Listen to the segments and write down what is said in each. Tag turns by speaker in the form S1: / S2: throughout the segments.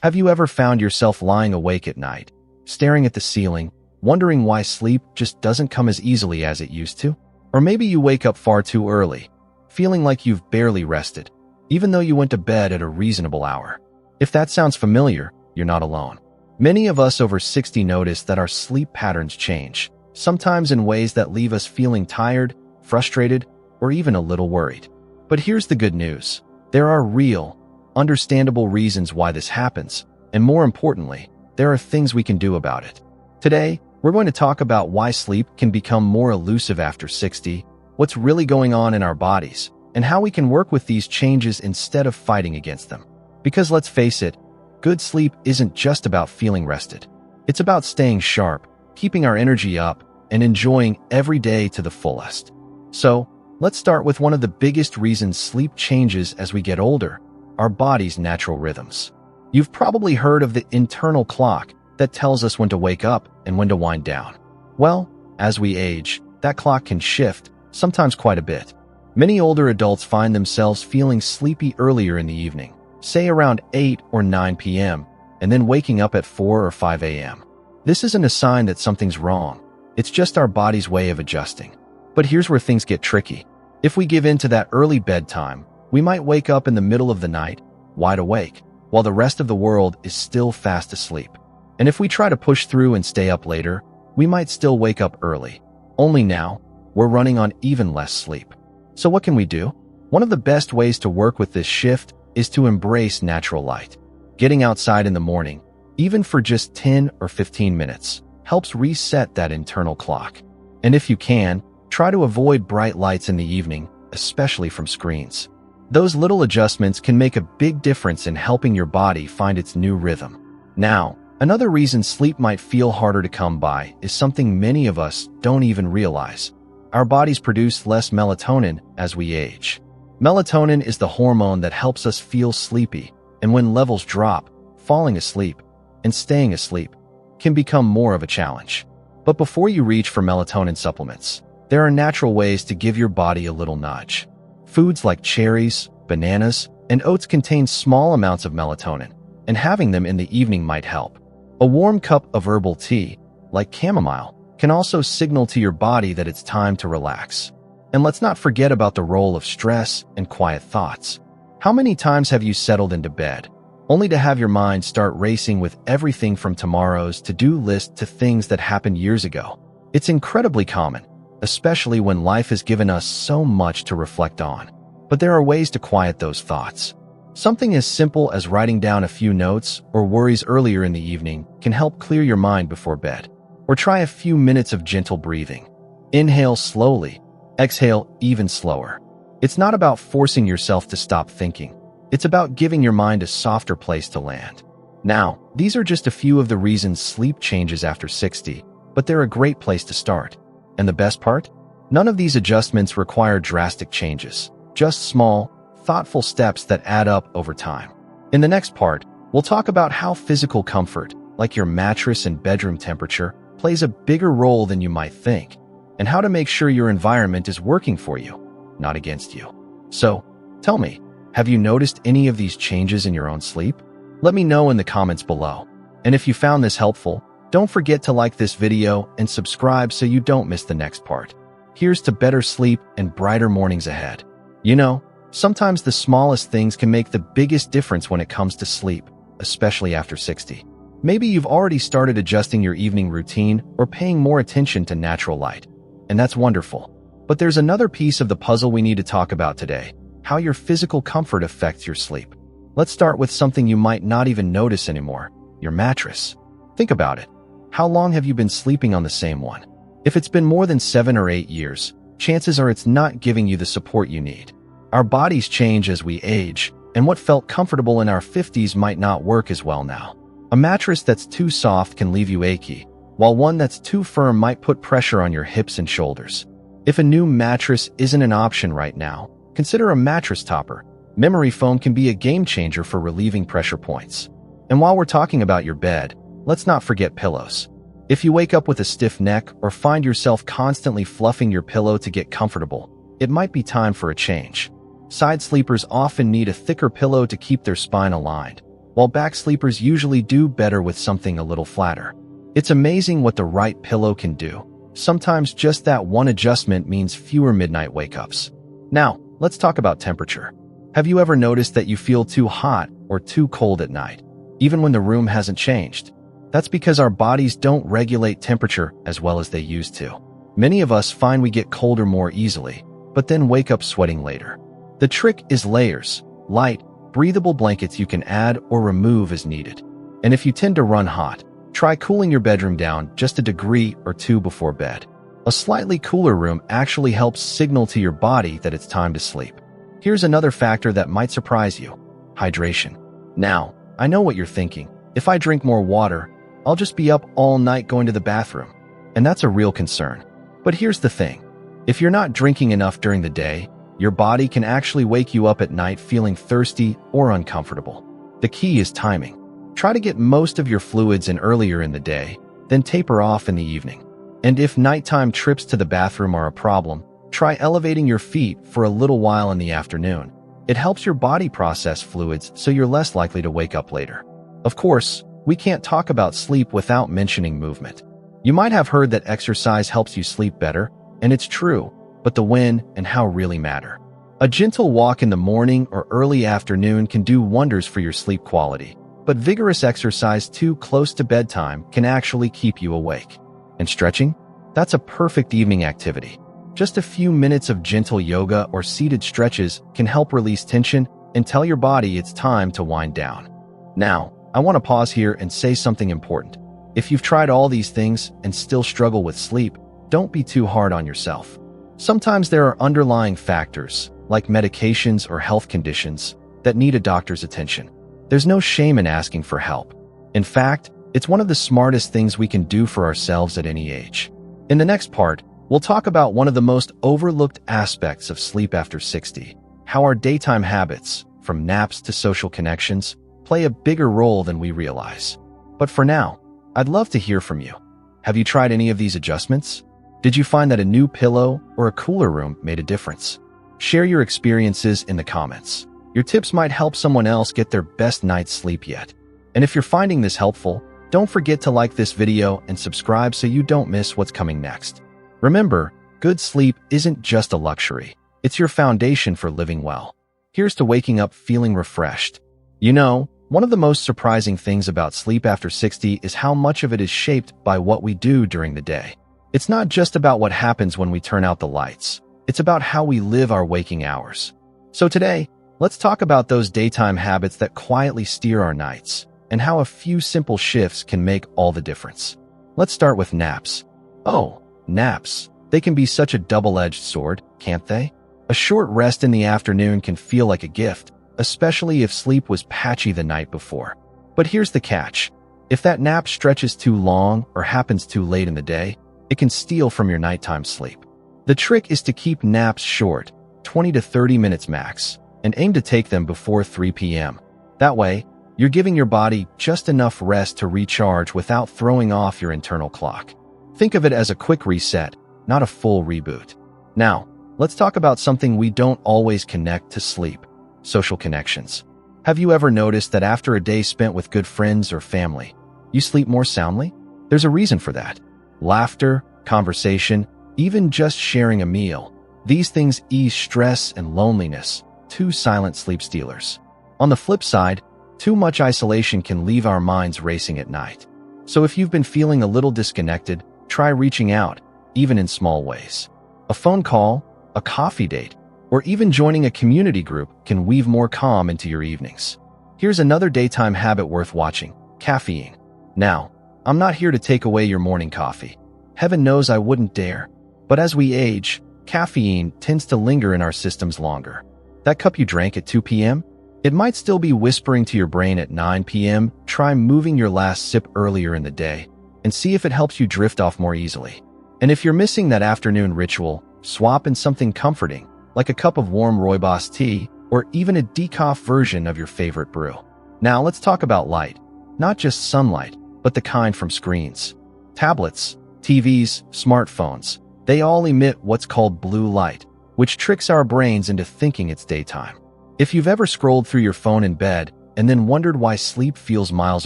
S1: Have you ever found yourself lying awake at night, staring at the ceiling, wondering why sleep just doesn't come as easily as it used to? Or maybe you wake up far too early, feeling like you've barely rested, even though you went to bed at a reasonable hour. If that sounds familiar, you're not alone. Many of us over 60 notice that our sleep patterns change, sometimes in ways that leave us feeling tired, frustrated, or even a little worried. But here's the good news. There are real, understandable reasons why this happens, and more importantly, there are things we can do about it. Today, we're going to talk about why sleep can become more elusive after 60, what's really going on in our bodies, and how we can work with these changes instead of fighting against them. Because let's face it, good sleep isn't just about feeling rested. It's about staying sharp, keeping our energy up, and enjoying every day to the fullest. So, let's start with one of the biggest reasons sleep changes as we get older, our body's natural rhythms. You've probably heard of the internal clock that tells us when to wake up and when to wind down. Well, as we age, that clock can shift, sometimes quite a bit. Many older adults find themselves feeling sleepy earlier in the evening, say around 8 or 9 p.m., and then waking up at 4 or 5 a.m. This isn't a sign that something's wrong. It's just our body's way of adjusting. But here's where things get tricky. If we give in to that early bedtime, we might wake up in the middle of the night, wide awake, while the rest of the world is still fast asleep. And if we try to push through and stay up later, we might still wake up early. Only now, we're running on even less sleep. So what can we do? One of the best ways to work with this shift is to embrace natural light. Getting outside in the morning, even for just 10 or 15 minutes, helps reset that internal clock. And if you can, try to avoid bright lights in the evening, especially from screens. Those little adjustments can make a big difference in helping your body find its new rhythm. Now, another reason sleep might feel harder to come by is something many of us don't even realize. Our bodies produce less melatonin as we age. Melatonin is the hormone that helps us feel sleepy, and when levels drop, falling asleep and staying asleep can become more of a challenge. But before you reach for melatonin supplements, there are natural ways to give your body a little nudge. Foods like cherries, bananas, and oats contain small amounts of melatonin, and having them in the evening might help. A warm cup of herbal tea, like chamomile, can also signal to your body that it's time to relax. And let's not forget about the role of stress and quiet thoughts. How many times have you settled into bed, only to have your mind start racing with everything from tomorrow's to-do list to things that happened years ago? It's incredibly common, especially when life has given us so much to reflect on. But there are ways to quiet those thoughts. Something as simple as writing down a few notes or worries earlier in the evening can help clear your mind before bed. Or try a few minutes of gentle breathing. Inhale slowly, exhale even slower. It's not about forcing yourself to stop thinking. It's about giving your mind a softer place to land. Now, these are just a few of the reasons sleep changes after 60, but they're a great place to start. And the best part? None of these adjustments require drastic changes, just small, thoughtful steps that add up over time. In the next part, we'll talk about how physical comfort, like your mattress and bedroom temperature, plays a bigger role than you might think, and how to make sure your environment is working for you, not against you. So, tell me, have you noticed any of these changes in your own sleep? Let me know in the comments below. And if you found this helpful, don't forget to like this video and subscribe so you don't miss the next part. Here's to better sleep and brighter mornings ahead. You know, sometimes the smallest things can make the biggest difference when it comes to sleep, especially after 60. Maybe you've already started adjusting your evening routine or paying more attention to natural light, and that's wonderful. But there's another piece of the puzzle we need to talk about today: how your physical comfort affects your sleep. Let's start with something you might not even notice anymore: your mattress. Think about it. How long have you been sleeping on the same one? If it's been more than 7 or 8 years, chances are it's not giving you the support you need. Our bodies change as we age, and what felt comfortable in our 50s might not work as well now. A mattress that's too soft can leave you achy, while one that's too firm might put pressure on your hips and shoulders. If a new mattress isn't an option right now, consider a mattress topper. Memory foam can be a game changer for relieving pressure points. And while we're talking about your bed, let's not forget pillows. If you wake up with a stiff neck or find yourself constantly fluffing your pillow to get comfortable, it might be time for a change. Side sleepers often need a thicker pillow to keep their spine aligned, while back sleepers usually do better with something a little flatter. It's amazing what the right pillow can do. Sometimes just that one adjustment means fewer midnight wake-ups. Now, let's talk about temperature. Have you ever noticed that you feel too hot or too cold at night, even when the room hasn't changed? That's because our bodies don't regulate temperature as well as they used to. Many of us find we get colder more easily, but then wake up sweating later. The trick is layers, light, breathable blankets you can add or remove as needed. And if you tend to run hot, try cooling your bedroom down just a degree or two before bed. A slightly cooler room actually helps signal to your body that it's time to sleep. Here's another factor that might surprise you: hydration. Now, I know what you're thinking. If I drink more water, I'll just be up all night going to the bathroom. And that's a real concern. But here's the thing. If you're not drinking enough during the day, your body can actually wake you up at night feeling thirsty or uncomfortable. The key is timing. Try to get most of your fluids in earlier in the day, then taper off in the evening. And if nighttime trips to the bathroom are a problem, try elevating your feet for a little while in the afternoon. It helps your body process fluids so you're less likely to wake up later. Of course, we can't talk about sleep without mentioning movement. You might have heard that exercise helps you sleep better, and it's true, but the when and how really matter. A gentle walk in the morning or early afternoon can do wonders for your sleep quality, but vigorous exercise too close to bedtime can actually keep you awake. And stretching? That's a perfect evening activity. Just a few minutes of gentle yoga or seated stretches can help release tension and tell your body it's time to wind down. Now, I want to pause here and say something important. If you've tried all these things and still struggle with sleep, don't be too hard on yourself. Sometimes there are underlying factors, like medications or health conditions, that need a doctor's attention. There's no shame in asking for help. In fact, it's one of the smartest things we can do for ourselves at any age. In the next part, we'll talk about one of the most overlooked aspects of sleep after 60, how our daytime habits, from naps to social connections, play a bigger role than we realize. But for now, I'd love to hear from you. Have you tried any of these adjustments? Did you find that a new pillow or a cooler room made a difference? Share your experiences in the comments. Your tips might help someone else get their best night's sleep yet. And if you're finding this helpful, don't forget to like this video and subscribe so you don't miss what's coming next. Remember, good sleep isn't just a luxury. It's your foundation for living well. Here's to waking up feeling refreshed. You know, one of the most surprising things about sleep after 60 is how much of it is shaped by what we do during the day. It's not just about what happens when we turn out the lights. It's about how we live our waking hours. So today, let's talk about those daytime habits that quietly steer our nights, and how a few simple shifts can make all the difference. Let's start with naps. Oh, naps. They can be such a double-edged sword, can't they? A short rest in the afternoon can feel like a gift, especially if sleep was patchy the night before. But here's the catch. If that nap stretches too long or happens too late in the day, it can steal from your nighttime sleep. The trick is to keep naps short, 20 to 30 minutes max, and aim to take them before 3 p.m. That way, you're giving your body just enough rest to recharge without throwing off your internal clock. Think of it as a quick reset, not a full reboot. Now, let's talk about something we don't always connect to sleep: social connections. Have you ever noticed that after a day spent with good friends or family, you sleep more soundly? There's a reason for that. Laughter, conversation, even just sharing a meal. These things ease stress and loneliness, two silent sleep stealers. On the flip side, too much isolation can leave our minds racing at night. So if you've been feeling a little disconnected, try reaching out, even in small ways. A phone call, a coffee date, or even joining a community group can weave more calm into your evenings. Here's another daytime habit worth watching: caffeine. Now, I'm not here to take away your morning coffee. Heaven knows I wouldn't dare. But as we age, caffeine tends to linger in our systems longer. That cup you drank at 2 p.m.? It might still be whispering to your brain at 9 p.m. Try moving your last sip earlier in the day and see if it helps you drift off more easily. And if you're missing that afternoon ritual, swap in something comforting, like a cup of warm rooibos tea or even a decaf version of your favorite brew. Now let's talk about light. Not just sunlight, but the kind from screens. Tablets, TVs, smartphones, they all emit what's called blue light, which tricks our brains into thinking it's daytime. If you've ever scrolled through your phone in bed and then wondered why sleep feels miles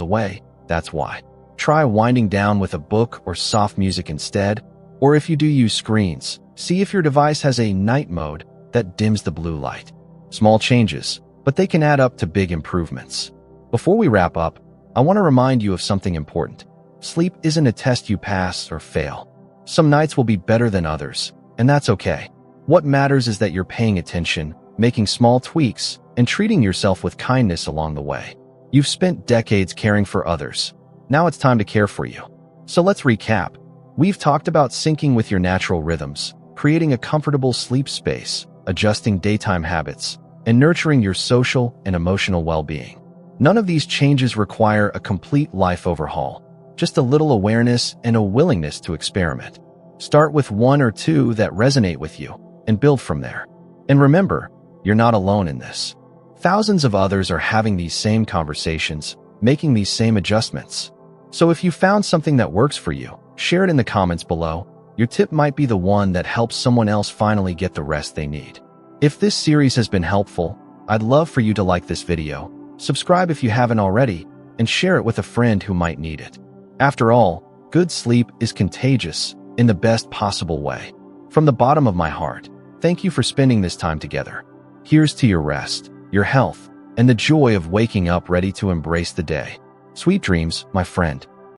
S1: away? That's why. Try winding down with a book or soft music instead, or if you do use screens, see if your device has a night mode that dims the blue light. Small changes, but they can add up to big improvements. Before we wrap up, I want to remind you of something important. Sleep isn't a test you pass or fail. Some nights will be better than others, and that's okay. What matters is that you're paying attention, making small tweaks, and treating yourself with kindness along the way. You've spent decades caring for others. Now it's time to care for you. So let's recap. We've talked about syncing with your natural rhythms, creating a comfortable sleep space, adjusting daytime habits, and nurturing your social and emotional well-being. None of these changes require a complete life overhaul, just a little awareness and a willingness to experiment. Start with one or two that resonate with you and build from there. And remember, you're not alone in this. Thousands of others are having these same conversations, making these same adjustments. So if you found something that works for you, share it in the comments below. Your tip might be the one that helps someone else finally get the rest they need. If this series has been helpful, I'd love for you to like this video, subscribe if you haven't already, and share it with a friend who might need it. After all, good sleep is contagious in the best possible way. From the bottom of my heart, thank you for spending this time together. Here's to your rest, your health, and the joy of waking up ready to embrace the day. Sweet dreams, my friend.